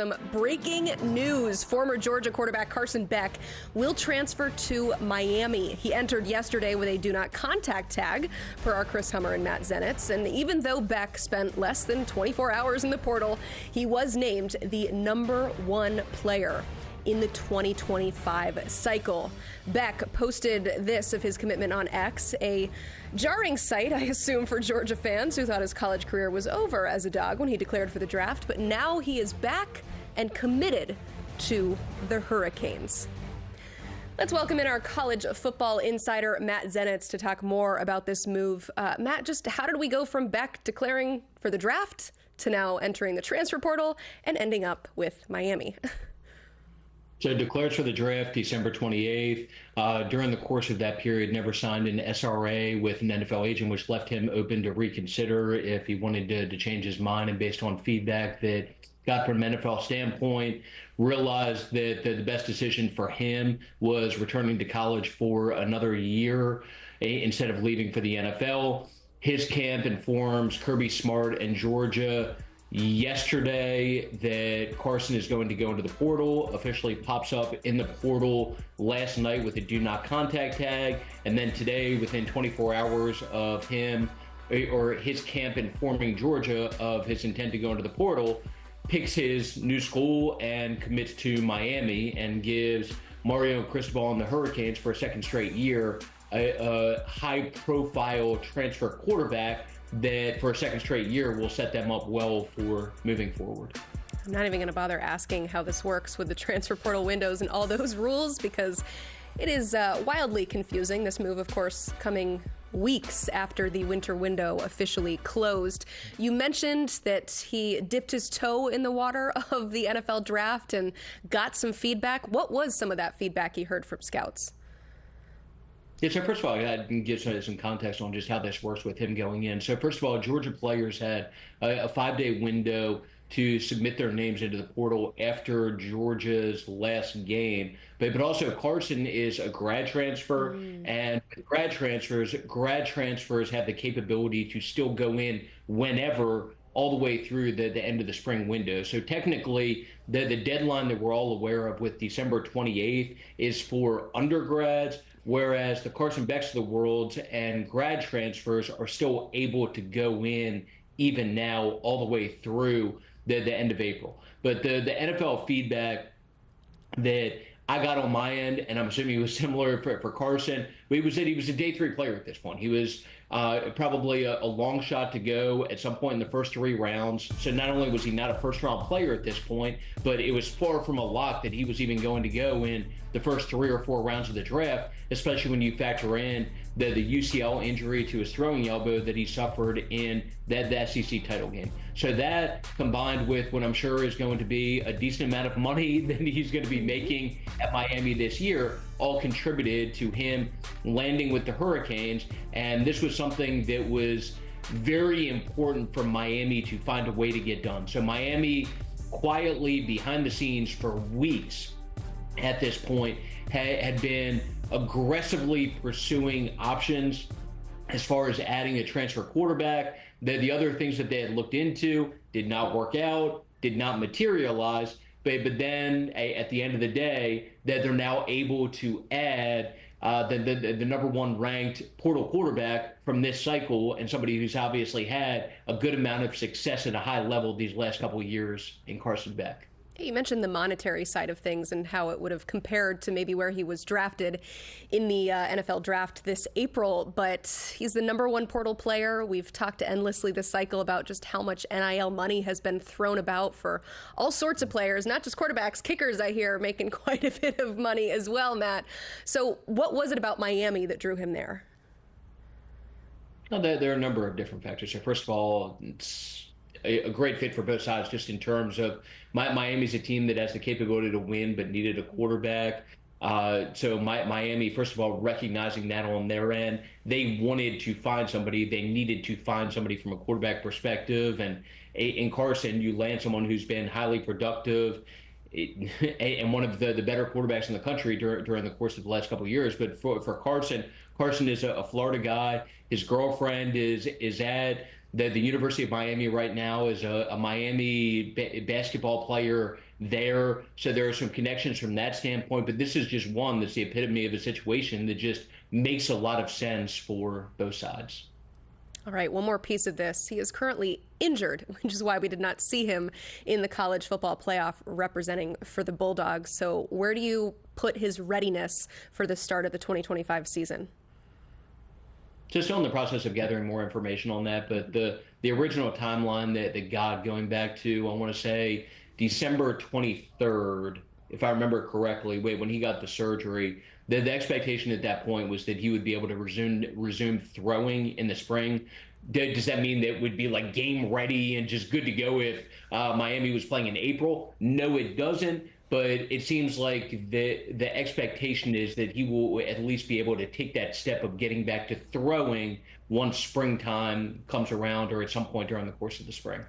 Some breaking news. Former Georgia quarterback Carson Beck will transfer to Miami. He entered yesterday with a do not contact tag per our Chris Hummer and Matt Zenitz. And even though Beck spent less than 24 hours in the portal, he was named the #1 player in the 2025 cycle. Beck posted this of his commitment on X, a jarring sight, I assume, for Georgia fans who thought his college career was over as a Dog when he declared for the draft. But now he is back and committed to the Hurricanes. Let's welcome in our college football insider, Matt Zenitz, to talk more about this move. Matt, just how did we go from Beck declaring for the draft to now entering the transfer portal and ending up with Miami? So declared for the draft December 28th. During the course of that period, never signed an SRA with an NFL agent, which left him open to reconsider if he wanted to change his mind. And based on feedback that got from an NFL standpoint, realized that the best decision for him was returning to college for another year instead of leaving for the NFL. His camp informs Kirby Smart and Georgia yesterday that Carson is going to go into the portal, officially pops up in the portal last night with a do not contact tag. And then today, within 24 hours of him or his camp informing Georgia of his intent to go into the portal, picks his new school and commits to Miami and gives Mario Cristobal and the Hurricanes for a second straight year a high-profile transfer quarterback that for a second straight year will set them up well for moving forward. I'm not even going to bother asking how this works with the transfer portal windows and all those rules, because it is wildly confusing. This move, of course, coming weeks after the winter window officially closed. You mentioned that he dipped his toe in the water of the NFL draft and got some feedback. What was some of that feedback he heard from scouts? Yeah, so first of all, I can give some context on just how this works with him going in. So first of all, Georgia players had a 5-day window to submit their names into the portal after Georgia's last game. But also Carson is a grad transfer, and with grad transfers have the capability to still go in whenever, all the way through the end of the spring window. So technically, the deadline that we're all aware of with December 28th is for undergrads, whereas the Carson Becks of the world and grad transfers are still able to go in even now all the way through the end of April. But the NFL feedback that I got on my end, and I'm assuming it was similar for Carson, it was that he was a day 3 player at this point. He was probably a long shot to go at some point in the first 3 rounds. So not only was he not a first-round player at this point, but it was far from a lock that he was even going to go in the first 3 or 4 rounds of the draft, especially when you factor in the UCL injury to his throwing elbow that he suffered in the SEC title game. So that, combined with what I'm sure is going to be a decent amount of money that he's going to be making at Miami this year, all contributed to him landing with the Hurricanes. And this was something that was very important for Miami to find a way to get done. So Miami, quietly behind the scenes for weeks at this point, had been aggressively pursuing options as far as adding a transfer quarterback. The other things that they had looked into did not work out, did not materialize. But then at the end of the day, that they're now able to add the #1 ranked portal quarterback from this cycle, and somebody who's obviously had a good amount of success at a high level these last couple of years in Carson Beck. You mentioned the monetary side of things and how it would have compared to maybe where he was drafted in the NFL draft this April, but he's the #1 portal player. We've talked endlessly this cycle about just how much NIL money has been thrown about for all sorts of players, not just quarterbacks, kickers, I hear, making quite a bit of money as well, Matt. So what was it about Miami that drew him there? Well, there are a number of different factors. So first of all, it's a great fit for both sides, just in terms of Miami's a team that has the capability to win but needed a quarterback. So Miami, first of all, recognizing that on their end, they wanted to find somebody. They needed to find somebody from a quarterback perspective. And in Carson, you land someone who's been highly productive and one of the better quarterbacks in the country during the course of the last couple of years. But for Carson is a Florida guy. His girlfriend is at The University of Miami right now is a Miami basketball player there. So there are some connections from that standpoint. But this is just one that's the epitome of a situation that just makes a lot of sense for both sides. All right, one more piece of this. He is currently injured, which is why we did not see him in the college football playoff representing for the Bulldogs. So where do you put his readiness for the start of the 2025 season? So still in the process of gathering more information on that, but the original timeline that got going back to, I want to say December 23rd, if I remember correctly, when he got the surgery, the expectation at that point was that he would be able to resume throwing in the spring. Does that mean that would be like game ready and just good to go if Miami was playing in April? No, it doesn't. But it seems like the expectation is that he will at least be able to take that step of getting back to throwing once springtime comes around or at some point during the course of the spring.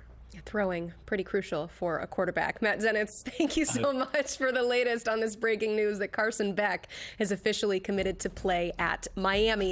Throwing, pretty crucial for a quarterback. Matt Zenitz, thank you so much for the latest on this breaking news that Carson Beck has officially committed to play at Miami.